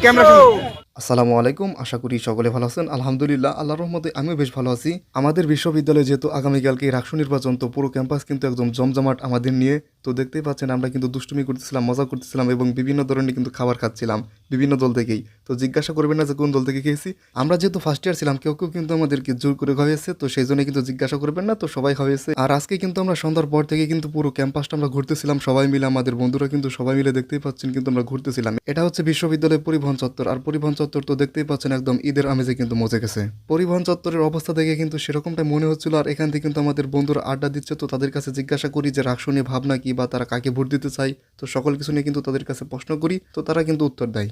Camera. আসসালামু আলাইকুম, আশা করি সকলে ভালো আছেন। আলহামদুলিল্লাহ, আল্লাহর রহমতে আমিও বেশ ভালো আছি। আমাদের বিশ্ববিদ্যালয়ে যেহেতু আগামীকালকে রাকসু নির্বাচন, তো পুরো ক্যাম্পাস কিন্তু একদম জমজমাট আমাদের নিয়ে। তো দেখতেই পাচ্ছেন আমরা কিন্তু দুষ্টুমি করতেছিলাম, মজা করতেছিলাম এবং বিভিন্ন ধরনের কিন্তু খাবার খাচ্ছিলাম বিভিন্ন দল থেকেই। তো জিজ্ঞাসা করবেন না যে কোন দল থেকে খেয়েছি। আমরা যেহেতু ফার্স্ট ইয়ার ছিলাম, কেউ কেউ কিন্তু আমাদেরকে জোর করে খাওয়াইছে, তো সেই জন্য কিন্তু জিজ্ঞাসা করবেন না, তো সবাই খাওয়াইছে। আর আজকে কিন্তু আমরা সন্ধ্যার পর থেকে কিন্তু পুরো ক্যাম্পাসটা আমরা ঘুরতেছিলাম সবাই মিলে, আমাদের বন্ধুরা কিন্তু সবাই মিলে দেখতেই পাচ্ছেন কিন্তু আমরা ঘুরতেছিলাম। এটা হচ্ছে বিশ্ববিদ্যালয়ের পরিবহন চত্বর, আর পরিবহন চত্বর তো দেখতেই পাচ্ছেন একদম ঈদের আমেজে কিন্তু মজে গেছে। পরিবহন চত্বরের অবস্থা দেখে কিন্তু সেরকমটা মনে হচ্ছিল। আর এখান থেকে কিন্তু আমাদের বন্ধুরা আড্ডা দিচ্ছে, তো তাদের কাছে জিজ্ঞাসা করি যে রাকসু নিয়ে ভাবনা কি বা তারা কাকে ভোট দিতে চাই। তো সকল কিছু নিয়ে কিন্তু তাদের কাছে প্রশ্ন করি, তো তারা কিন্তু উত্তর দেয়।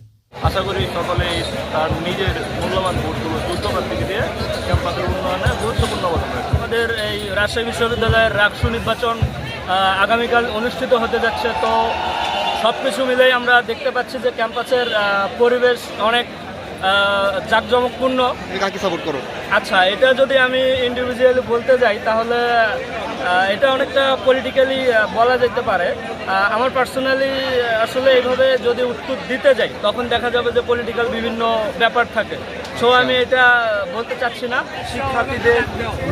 আশা করি সকলেই তার নিজের মূল্যবান ভোটগুলো যুদ্ধপ্রার্থীকে দিয়ে ক্যাম্পাসের উন্নয়নে গুরুত্বপূর্ণ অবদান রাখে। আমাদের এই রাজশাহী বিশ্ববিদ্যালয়ের রাকসু নির্বাচন আগামীকাল অনুষ্ঠিত হতে যাচ্ছে। তো সব কিছু মিলেই আমরা দেখতে পাচ্ছি যে ক্যাম্পাসের পরিবেশ অনেক জাঁকজমকপূর্ণ। কাকে সাপোর্ট করো? আচ্ছা, এটা যদি আমি ইন্ডিভিজুয়ালি বলতে যাই তাহলে এটা অনেকটা পলিটিক্যালি বলা যেতে পারে। আমার পার্সোনালি আসলে এইভাবে যদি উত্তর দিতে যাই তখন দেখা যাবে যে পলিটিক্যাল বিভিন্ন ব্যাপার থাকে। সো আমি এটা বলতে চাচ্ছি না। শিক্ষার্থীদের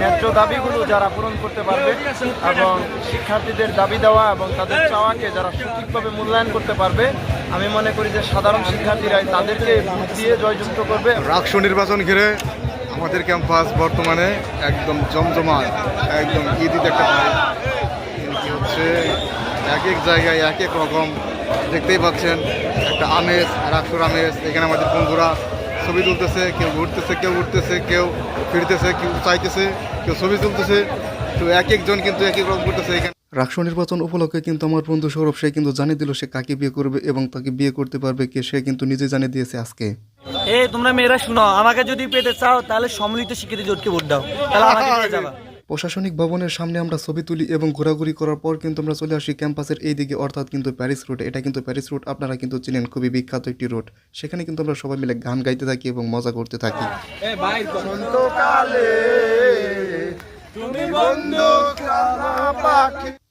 ন্যায্য দাবিগুলো যারা পূরণ করতে পারবে এবং শিক্ষার্থীদের দাবি দেওয়া এবং তাদের চাওয়াকে যারা সঠিকভাবে মূল্যায়ন করতে পারবে, আমি মনে করি যে সাধারণ শিক্ষার্থীরাই তাদেরকে ভোট দিয়ে জয়যুক্ত করবে। রাকসু নির্বাচন ঘিরে আমাদের ক্যাম্পাস বর্তমানে একদম জমজমাট, একদম ঈদ একটা কি হচ্ছে, এক এক জায়গায় এক এক রকম দেখতেই পাচ্ছেন একটা আমেজ, রাকসুর আমেজ। এখানে আমাদের বন্ধুরা ছবি তুলতেছে, কেউ ঘুরতেছে, কেউ উঠতেছে, কেউ ফিরতেছে, কেউ চাইতেছে, কেউ ছবি তুলতেছে। তো এক একজন কিন্তু এক এক রকম করতেছে এখানে। রাকসু নির্বাচন উপলক্ষে কিন্তু আমার বন্ধু সৌরভ সে কিন্তু জানিয়ে দিল সে কাকে বিয়ে করবে এবং তাকে বিয়ে করতে পারবে কে, সে কিন্তু নিজে জানিয়ে দিয়েছে আজকে। তোমরা মেয়েরা শুনো, আমাকে যদি পেতে চাও তাহলে সম্মিলিত শিক্ষিত জোটকে ভোট দাও, তাহলে আমাকে পেয়ে যাবা। প্রশাসনিক ভবনের সামনে আমরা ছবি তুলি এবং ঘোরাঘুরি করার পর কিন্তু আমরা চলে আসি ক্যাম্পাসের এই দিকে, অর্থাৎ কিন্তু প্যারিস রোড। এটা কিন্তু প্যারিস রোড, আপনারা কিন্তু চিনেন, খুবই বিখ্যাত একটি রোড। সেখানে কিন্তু আমরা সবাই মিলে গান গাইতে থাকি এবং মজা করতে থাকি।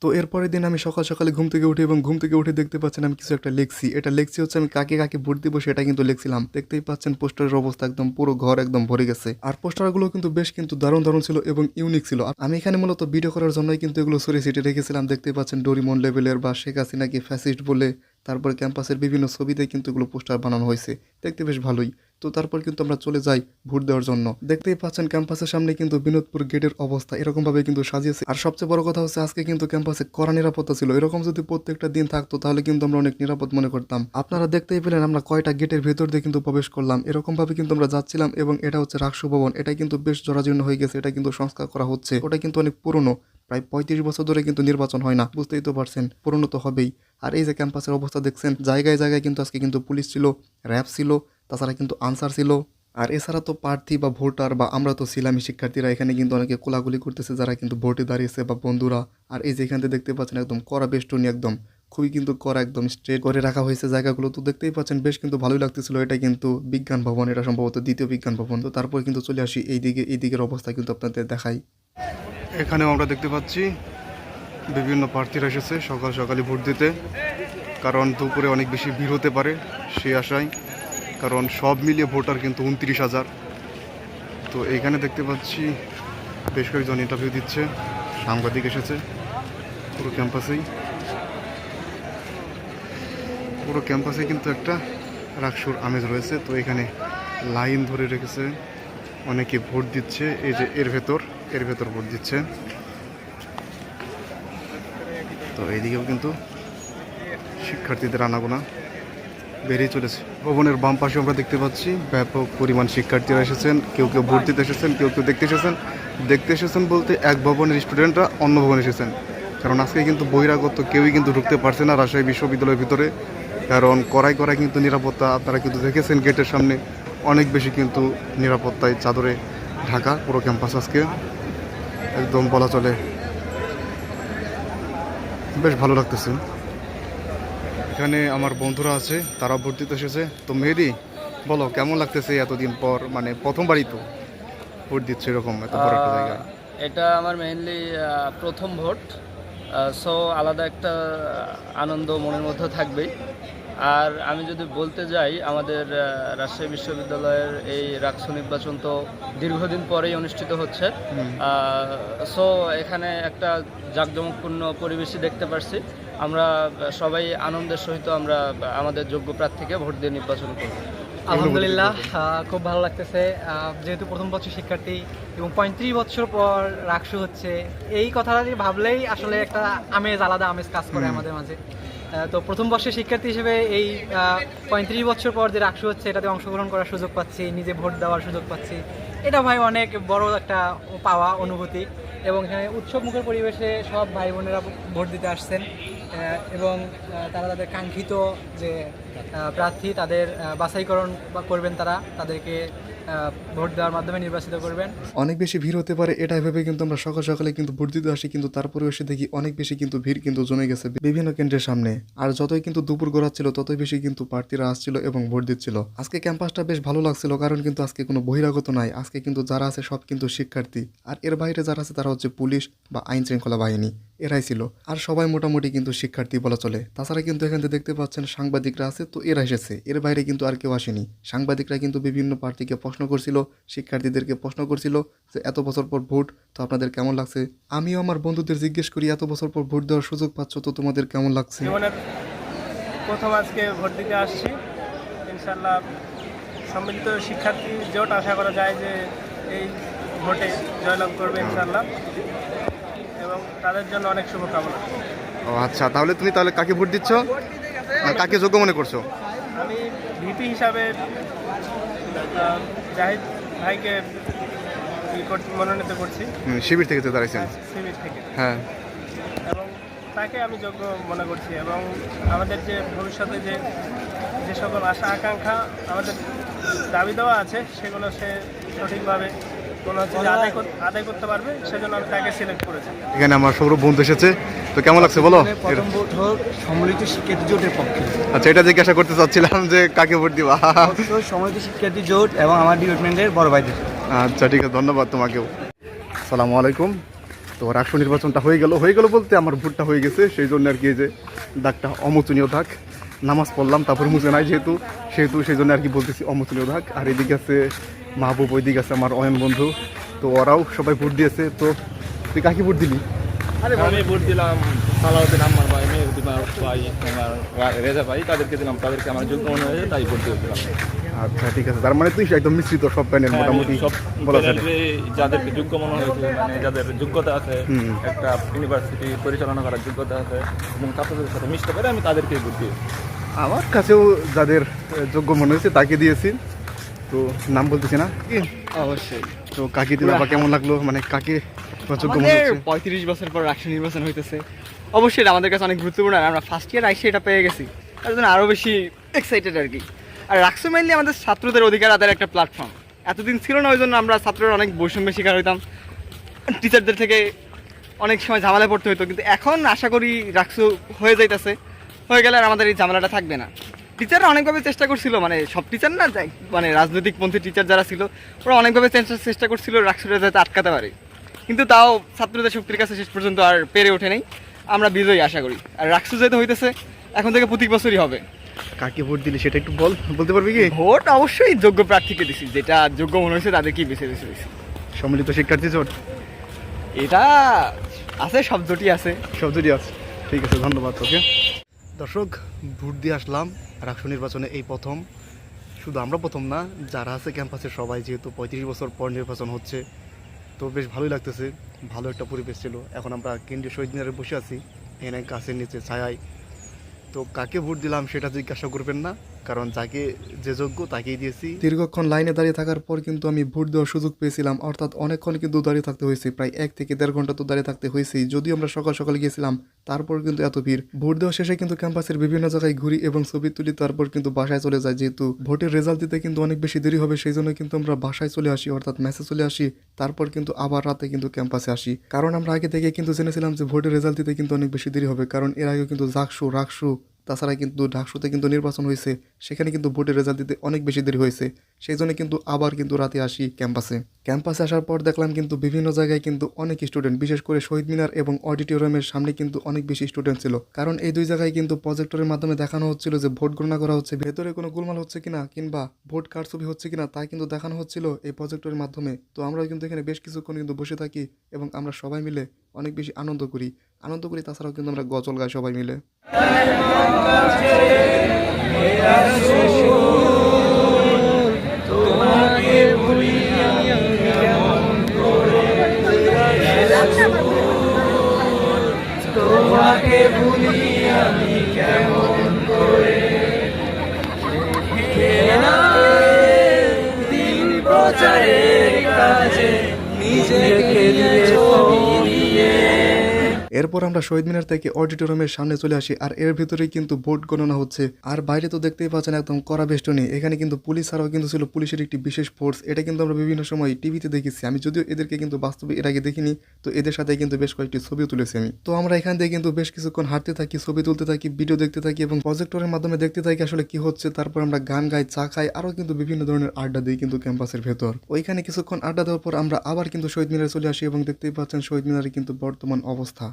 তো এরপরের দিন আমি সকাল সকালে ঘুম থেকে উঠি এবং ঘুম থেকে উঠে দেখতে পাচ্ছেন আমি কিছু একটা লিখছি। এটা লিখছি হচ্ছে আমি কাকে কাকে ভোট দিব সেটা কিন্তু লিখছিলাম। দেখতেই পাচ্ছেন পোস্টারের অবস্থা একদম পুরো ঘর একদম ভরে গেছে। আর পোস্টারগুলো কিন্তু বেশ কিন্তু দারুণ দারুণ ছিল এবং ইউনিক ছিল। আমি এখানে মূলত ভিডিও করার জন্যই কিন্তু এগুলো সরিয়ে ছিটিয়ে রেখেছিলাম। দেখতেই পাচ্ছেন ডোরিমন লেভেলের বা শেখ হাসিনাকে ফ্যাসিস্ট বলে, তারপরে ক্যাম্পাসের বিভিন্ন ছবিতে কিন্তু এগুলো পোস্টার বানানো হয়েছে, দেখতে বেশ ভালোই। তো তারপর কিন্তু আমরা চলে যাই ভোট দেওয়ার জন্য। দেখতেই পাচ্ছেন ক্যাম্পাসের সামনে কিন্তু বিনোদপুর গেটের অবস্থা এরকম ভাবে কিন্তু সাজিয়েছে। আর সবচেয়ে বড় কথা হচ্ছে আজকে কিন্তু ক্যাম্পাসে কড়া নিরাপত্তা ছিল। এরকম যদি প্রত্যেকটা দিন থাকতো তাহলে কিন্তু আমরা অনেক নিরাপদ মনে করতাম। আপনারা দেখতেই পেলেন আমরা কয়টা গেটের ভেতর দিয়ে কিন্তু প্রবেশ করলাম, এরকম ভাবে কিন্তু আমরা যাচ্ছিলাম। এবং এটা হচ্ছে রাকসু ভবন, এটা কিন্তু বেশ জরাজীর্ণ হয়ে গেছে, এটা কিন্তু সংস্কার করা হচ্ছে। ওটা কিন্তু অনেক পুরনো, প্রায় 35 বছর ধরে কিন্তু নির্বাচন হয় না, বুঝতেই তো পারছেন, পুরনো তো হবেই। আর এই যে ক্যাম্পাসের অবস্থা দেখছেন, জায়গায় জায়গায় কিন্তু আজকে কিন্তু পুলিশ ছিল, র্যাব ছিল, তাছাড়া কিন্তু আনসার ছিল। আর এছাড়া তো প্রার্থী বা ভোটার বা আমরা তো ছিলামই শিক্ষার্থীরা, এখানে কিন্তু অনেকে কোলাগুলি করতেছে যারা কিন্তু ভোটে দাঁড়িয়েছে বা বন্ধুরা। আর এই যে এখান থেকে দেখতে পাচ্ছেন একদম কড়া বেষ্টনী, একদম খুবই কিন্তু কড়া, একদম স্ট্রেট করে রাখা হয়েছে জায়গাগুলো। তো দেখতেই পাচ্ছেন বেশ কিন্তু ভালোই লাগতেছিল। এটা কিন্তু বিজ্ঞান ভবন, এটা সম্ভবত দ্বিতীয় বিজ্ঞান ভবন। তো তারপর কিন্তু চলে আসি এইদিকে, এই দিকের অবস্থা কিন্তু আপনাদের দেখাই। এখানেও আমরা দেখতে পাচ্ছি বিভিন্ন প্রার্থীরা এসেছে সকাল সকালে ভোট দিতে, কারণ দুপুরে অনেক বেশি ভিড় হতে পারে সেই আশায়। কারণ সব মিলিয়ে ভোটার কিন্তু 29,000। তো এইখানে দেখতে পাচ্ছি বেশ কয়েকজন ইন্টারভিউ দিচ্ছে, সাংবাদিক এসেছে। পুরো ক্যাম্পাসেই কিন্তু একটা রাকসুর আমেজ রয়েছে। তো এখানে লাইন ধরে রেখেছে, অনেকে ভোট দিচ্ছে। এই যে এর ভেতর ভোট দিচ্ছে। তো এইদিকেও কিন্তু শিক্ষার্থীদের আনাগোনা বেড়েই চলেছে। ভবনের বাম পাশে আমরা দেখতে পাচ্ছি ব্যাপক পরিমাণ শিক্ষার্থীরা এসেছেন। কেউ কেউ ভোট দিতে এসেছেন, কেউ কেউ দেখতে এসেছেন বলতে এক ভবনের স্টুডেন্টরা অন্য ভবনে এসেছেন। কারণ আজকে কিন্তু বহিরাগত কেউই কিন্তু ঢুকতে পারছে না রাজশাহী বিশ্ববিদ্যালয়ের ভিতরে, কারণ কড়াই কিন্তু নিরাপত্তা। আপনারা কিন্তু দেখেছেন গেটের সামনে অনেক বেশি কিন্তু নিরাপত্তায় চাদরে ঢাকা পুরো ক্যাম্পাস। আজকে একদম বলা চলে বেশ ভালো লাগতেছে। এখানে আমার বন্ধুরা আছে, তারা ভোট দিতে এসেছে। তো মেহেদি, বলো কেমন লাগতেছে এতদিন পর, মানে প্রথমবারই তো ভোট দিচ্ছে এরকম এত বড় একটা জায়গায়? এটা আমার মেইনলি প্রথম ভোট, সো আলাদা একটা আনন্দ মনের মধ্যে থাকবেই। আর আমি যদি বলতে যাই, আমাদের রাজশাহী বিশ্ববিদ্যালয়ের এই রাকসু নির্বাচন তো দীর্ঘদিন পরেই অনুষ্ঠিত হচ্ছে। সো এখানে একটা জাঁকজমকপূর্ণ পরিবেশই দেখতে পারছি। আমরা সবাই আনন্দের সহিত আমরা আমাদের যোগ্য প্রার্থীকে ভোট দিয়ে নির্বাচন করব। আলহামদুলিল্লাহ, খুব ভালো লাগতেছে। যেহেতু প্রথম বছর শিক্ষার্থী এবং 35 বছর পর রাকসু হচ্ছে, এই কথাটা ভাবলেই আসলে একটা আলাদা আমেজ কাজ করে আমাদের মাঝে। তো প্রথম বর্ষের শিক্ষার্থী হিসেবে এই 35 বছর পর যে রাকসু হচ্ছে এটাতে অংশগ্রহণ করার সুযোগ পাচ্ছি, নিজে ভোট দেওয়ার সুযোগ পাচ্ছি, এটা ভাই অনেক বড় একটা পাওয়া অনুভূতি। এবং এখানে উৎসবমুখর পরিবেশে সব ভাই বোনেরা ভোট দিতে আসছেন এবং তারা তাদের কাঙ্ক্ষিত যে প্রার্থী তাদের বাছাইকরণ করবেন, তাদেরকে ভোট দেওয়ার মাধ্যমে নির্বাচিত করবেন। অনেক বেশি ভিড় হতে পারে এটা ভেবে কিন্তু আমরা সকাল সকালে কিন্তু ভোট দিতে আসি, কিন্তু তারপরে এসে দেখি অনেক বেশি কিন্তু ভিড় কিন্তু জমে গেছে বিভিন্ন কেন্দ্রের সামনে। আর যতই কিন্তু দুপুর গড়াচ্ছিল ততই বেশি কিন্তু প্রার্থীরা আসছিল এবং ভোট দিচ্ছিল। আজকে ক্যাম্পাসটা বেশ ভালো লাগছিল, কারণ কিন্তু আজকে কোনো বহিরাগত নাই। আজকে কিন্তু যারা আছে সব কিন্তু শিক্ষার্থী, আর এর বাইরে যারা আছে তারা হচ্ছে পুলিশ বা আইন শৃঙ্খলা বাহিনী, এরাই ছিল। আর সবাই মোটামুটি কিন্তু শিক্ষার্থী বলা চলে। তাছাড়া কিন্তু এখান থেকে দেখতে পাচ্ছেন সাংবাদিকরা আছে, তো এরা এসেছে, এর বাইরে কিন্তু আর কেউ আসেনি। সাংবাদিকরা কিন্তু বিভিন্ন প্রার্থীকে প্রশ্ন করছিল, শিক্ষার্থীদেরকে প্রশ্ন করছিল যে এত বছর পর ভোট, তো আপনাদের কেমন লাগছে। আমিও আমার বন্ধুদের জিজ্ঞেস করি এত বছর পর ভোট দেওয়ার সুযোগ পাচ্ছ, তো তোমাদের কেমন লাগছে। জীবনের প্রথম আজকে ভোট দিতে আসছি। ইনশাল্লাহ সম্মিলিত শিক্ষার্থী জোট আশা করা যায় যে এই ভোটে জয়লাভ করবে ইনশাল্লাহ, এবং তাদের জন্য অনেক শুভকামনা। ও আচ্ছা, তাহলে তুমি তাহলে কাকে ভোট দিচ্ছ, কাকে যোগ্য মনে করছো? আমি ভিপি হিসাবে জাহিদ ভাইকে মনোনীত করছি শিবির থেকে তো দাঁড়াইছেন। শিবির থেকে, হ্যাঁ, এবং তাকে আমি যোগ্য মনে করছি। এবং আমাদের যে ভবিষ্যতে যে সকল আশা আকাঙ্ক্ষা আমাদের দাবি দেওয়া আছে সেগুলো সে সঠিকভাবে মনে হচ্ছে যে আদায় করতে পারবে, সেজন্য আমি তাকে সিলেক্ট করেছি। এখানে আমার সৌরভ বন্ধু এসেছে, তো কেমন লাগছে বলো? প্রথম ভোট হোক সম্মিলিত শিক্ষার্থী জোটের পক্ষে। আচ্ছা, এটা জিজ্ঞাসা করতে চাচ্ছিলাম যে কাকে ভোট দিবা। সম্মিলিত শিক্ষার্থী জোট এবং আমার ডিপার্টমেন্টের বড় ভাইদের। আচ্ছা ঠিক আছে, ধন্যবাদ তোমাকেও। আসসালামু আলাইকুম। তো রাষ্ট্র নির্বাচনটা হয়ে গেল বলতে আমার ভোটটা হয়ে গেছে, সেই জন্য আর কি যে দাগটা অমোচনীয় দাগ। নামাজ পড়লাম তারপর মুছে নাই যেহেতু সেই জন্য আর কি বলতেছি অমোচনীয় দাগ। আর এদিকে আছে মাহবুব, ওইদিকে আছে আমার অয়ন বন্ধু, তো ওরাও সবাই ভোট দিয়েছে। তো তুই কাকে ভোট দিলি? আমি ভোট দিলাম সালাউদ্দিন আম্মার ভাই, মেহদিমার ভাই, আমার রেজা ভাই, তাদেরকে দিলাম। তাদেরকে আমার যোগ্য মনে হয়েছে, তাই ভোট দিয়েছিলাম। আচ্ছা ঠিক আছে, তার মানে তুই একদম মিশ্রিত সব প্যানেল মোটামুটি সব বলা যায়। যাদেরকে যোগ্য মনে হয়েছে, মানে যাদের যোগ্যতা আছে, একটা ইউনিভার্সিটি পরিচালনা করার যোগ্যতা আছে এবং ছাত্রদের সাথে মিশতে পারে, আমি তাদেরকেই ভোট দিই। আমার কাছেও যাদের যোগ্য মনে হয়েছে তাকে দিয়েছি, তো নাম বলতেছি না কি। অবশ্যই। তো কাকে দিলে বা কেমন লাগলো, মানে কাকে যোগ্য মনে হচ্ছে? 35 বছর পর রাষ্ট্র নির্বাচন হইতেছে, অবশ্যই এটা আমাদের কাছে অনেক গুরুত্বপূর্ণ। আর আমরা ফার্স্ট ইয়ার আইসে এটা পেয়ে গেছি, তার জন্য আরও বেশি এক্সাইটেড আর কি। আর রাকসু মেইনলি আমাদের ছাত্রদের অধিকার আদায়ের একটা প্ল্যাটফর্ম। এতদিন ছিল না, ওই জন্য আমরা ছাত্ররা অনেক বৈষম্যের শিকার হইতাম, টিচারদের থেকে অনেক সময় ঝামেলায় পড়তে হতো। কিন্তু এখন আশা করি রাকসু হয়ে যাইতেছে, হয়ে গেলে আর আমাদের এই ঝামেলাটা থাকবে না। টিচাররা অনেকভাবে চেষ্টা করছিল, মানে সব টিচার না, মানে রাজনৈতিকপন্থী টিচার যারা ছিল ওরা অনেকভাবে চেষ্টা করছিল রাকসুটা যাতে আটকাতে পারে, কিন্তু তাও ছাত্রদের শক্তির কাছে শেষ পর্যন্ত আর পেরে ওঠে নাই। আমরা বিজয়ী আশা করি। আর রাকসু যেহেতু হইতেছে এখন থেকে প্রতি বছরই হবে। কাকে ভোট দিলি সেটা একটু বলতে পারবি কি? ভোট অবশ্যই যোগ্য প্রার্থীকে দিছি, যেটা যোগ্য মনে হয়েছে তাদেরকেই বেছে দিছি। সম্মিলিত শিক্ষার্থী জোট এটা আছে, সব জোটই আছে। শব্দটি আছে, ঠিক আছে, ধন্যবাদ তোকে। দর্শক, ভোট দিয়ে আসলাম রাষ্ট্র নির্বাচনে এই প্রথম। শুধু আমরা প্রথম না, যারা আছে ক্যাম্পাসে সবাই, যেহেতু 35 বছর পর নির্বাচন হচ্ছে, তো বেশ ভালোই লাগতেছে। ভালো একটা পরিবেশ ছিল। এখন আমরা কেন্দ্রীয় শহীদ মিনারে বসে আছি, এখানে গাছের নিচে ছায়ায়। তো কাকে ভোট দিলাম সেটা জিজ্ঞাসা করবেন না, কারণ যাকে যে যোগ্য তাকেই দিয়েছি। দীর্ঘক্ষণ লাইনে দাঁড়িয়ে থাকার পর কিন্তু আমি ভোট দেওয়ার সুযোগ পেয়েছিলাম, অর্থাৎ অনেকক্ষণ কিন্তু দাঁড়িয়ে থাকতে হয়েছে, প্রায় 1 থেকে 1.5 ঘন্টা তো দাঁড়িয়ে থাকতে হয়েছেই। যদিও আমরা সকাল সকাল গিয়েছিলাম, তারপর কিন্তু এত ভিড়। ভোট দেওয়া শেষে কিন্তু ক্যাম্পাসের বিভিন্ন জায়গায় ঘুরি এবং ছবি তুলি, তারপর কিন্তু বাসায় চলে যায়। যেহেতু ভোটের রেজাল্ট দিতে কিন্তু অনেক বেশি দেরি হবে, সেই জন্য কিন্তু আমরা বাসায় চলে আসি, অর্থাৎ মেসে চলে আসি। তারপর কিন্তু আবার রাতে কিন্তু ক্যাম্পাসে আসি, কারণ আমরা আগে থেকে কিন্তু জেনেছিলাম যে ভোটের রেজাল্ট দিতে কিন্তু অনেক বেশি দেরি হবে, কারণ এর আগে কিন্তু রাকসু তাছাড়া কিন্তু ঢাকসুতে কিন্তু নির্বাচন হয়েছে, সেখানে কিন্তু ভোটের রেজাল্ট দিতে অনেক বেশি দেরি হয়েছে। সেই জন্য কিন্তু আবার কিন্তু রাতে আসি ক্যাম্পাসে আসার পর দেখলাম কিন্তু বিভিন্ন জায়গায় কিন্তু অনেক স্টুডেন্ট, বিশেষ করে শহীদ মিনার এবং অডিটোরিয়ামের সামনে কিন্তু অনেক বেশি স্টুডেন্ট ছিল। কারণ এই দুই জায়গায় কিন্তু প্রজেক্টরের মাধ্যমে দেখানো হচ্ছিল যে ভোট গণনা করা হচ্ছে, ভেতরে কোনো গোলমাল হচ্ছে কিনা কিংবা ভোট কারচুপি হচ্ছে কিনা তা কিন্তু দেখানো হচ্ছিল এই প্রজেক্টরের মাধ্যমে। তো আমরা কিন্তু এখানে বেশ কিছুক্ষণ কিন্তু বসে থাকি এবং আমরা সবাই মিলে অনেক বেশি আনন্দ করি। তাছাড়াও কিন্তু আমরা গজল গাই সবাই মিলে। এরপর আমরা শহীদ মিনার থেকে অডিটোরিয়ামের সামনে চলে আসি, আর এর ভিতরেই কিন্তু ভোট গণনা হচ্ছে। আর বাইরে তো দেখতেই পাচ্ছেন একদম কড়া বেষ্টনী। এখানে কিন্তু পুলিশ ছাড়াও কিন্তু ছিল পুলিশের একটি বিশেষ ফোর্স। এটা কিন্তু আমরা বিভিন্ন সময় টিভিতে দেখেছি, আমি যদিও এদেরকে কিন্তু বাস্তবে এর আগে দেখিনি। তো এদের সাথে কিন্তু বেশ কয়েকটি ছবিও তুলেছি আমি। তো আমরা এখান থেকে কিন্তু বেশ কিছুক্ষণ হাঁটতে থাকি, ছবি তুলতে থাকি, ভিডিও দেখতে থাকি এবং প্রজেক্টরের মাধ্যমে দেখতে থাকি আসলে কি হচ্ছে। তারপর আমরা গান গাই, চা খাই, আরও কিন্তু বিভিন্ন ধরনের আড্ডা দিই কিন্তু ক্যাম্পাসের ভেতর। ওইখানে কিছুক্ষণ আড্ডা দেওয়ার পর আমরা আবার কিন্তু শহীদ মিনারে চলে আসি এবং দেখতেই পাচ্ছেন শহীদ মিনারে কিন্তু বর্তমান অবস্থা।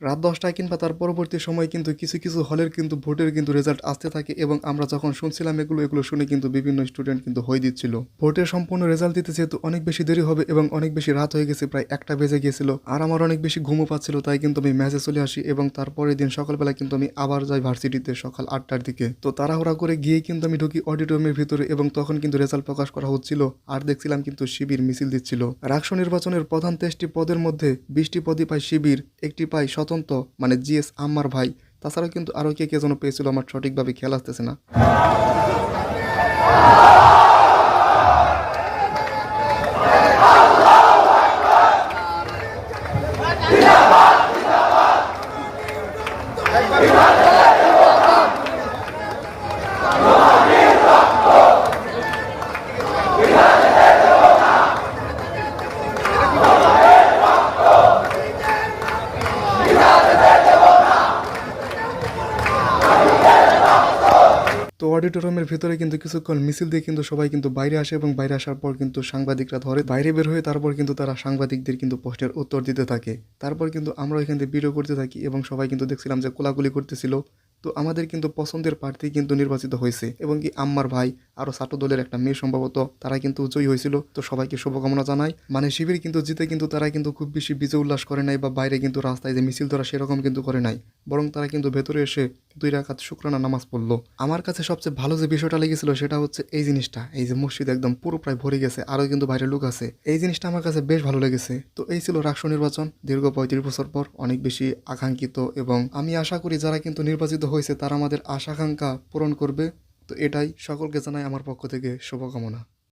রাত 10টায় কিংবা তার পরবর্তী সময় কিন্তু কিছু কিছু হলের কিন্তু ভোটের কিন্তু রেজাল্ট আসতে থাকে এবং আমরা যখন শুনছিলাম এগুলো শুনে কিন্তু বিভিন্ন স্টুডেন্ট কিন্তু হয়ে দিচ্ছিল। ভোটের সম্পূর্ণ রেজাল্ট দিতে যেহেতু অনেক বেশি দেরি হবে এবং অনেক বেশি রাত হয়ে গেছে, প্রায় 1টা বেজে গিয়েছিল, আর আমার অনেক বেশি ঘুমও পাচ্ছিল। তাই কিন্তু আমি ম্যাচে চলে আসি এবং তারপরের দিন সকালবেলা কিন্তু আমি আবার যাই ভার্সিটিতে সকাল 8টার দিকে। তো তাড়াহুড়া করে গিয়ে কিন্তু আমি ঢুকি অডিটোরিয়ামের ভিতরে এবং তখন কিন্তু রেজাল্ট প্রকাশ করা হচ্ছিল আর দেখছিলাম কিন্তু শিবির মিছিল দিচ্ছিল। রাকসু নির্বাচনের প্রধান 23টি পদের মধ্যে 20টি পদই পায় শিবির, একটি পায় স্বতন্ত্র মানে জিএস আম্মার ভাই। তাছাড়াও কিন্তু আরও কে যেন পেয়েছিল, আমার সঠিকভাবে খেয়াল আসতেছে না। তো অডিটোরিয়ামের ভিতরে কিন্তু কিছুক্ষণ মিছিল দিয়ে কিন্তু সবাই কিন্তু বাইরে আসে এবং বাইরে আসার পর কিন্তু সাংবাদিকরা ধরে, বাইরে বের হয়ে তারপর কিন্তু তারা সাংবাদিকদের কিন্তু প্রশ্নের উত্তর দিতে থাকে। তারপর কিন্তু আমরা এখান থেকে ভিডিও করতে থাকি এবং সবাই কিন্তু দেখছিলাম যে কোলাকুলি করতেছিল। তো আমাদের কিন্তু পছন্দের প্রার্থী কিন্তু নির্বাচিত হয়েছে এবং কি আম্মার ভাই আরও ছাত্র দলের একটা মেয়ে সম্ভবত, তারা কিন্তু জয়ী হয়েছিল। তো সবাইকে শুভকামনা জানাই। মানে শিবির কিন্তু জিতে কিন্তু তারা কিন্তু খুব বেশি বিজয় উল্লাস করে নাই বা বাইরে কিন্তু রাস্তায় যে মিছিল ধরা সেরকম কিন্তু করে নাই, বরং তারা কিন্তু ভেতরে এসে 2 রাকাত শুকরানা নামাজ পড়লো। আমার কাছে সবচেয়ে ভালো যে বিষয়টা লেগেছিল সেটা হচ্ছে এই জিনিসটা, এই যে মসজিদ একদম পুরো প্রায় ভরে গেছে, আরও কিন্তু বাইরে লোক আছে, এই জিনিসটা আমার কাছে বেশ ভালো লেগেছে। তো এই ছিল রাকসু নির্বাচন, দীর্ঘ 35 বছর পর অনেক বেশি আকাঙ্ক্ষিত, এবং আমি আশা করি যারা কিন্তু নির্বাচিত হয়েছে তারা আমাদের আশা আকাঙ্ক্ষা পূরণ করবে। তো এটাই সকলকে জানাই আমার পক্ষ থেকে শুভকামনা।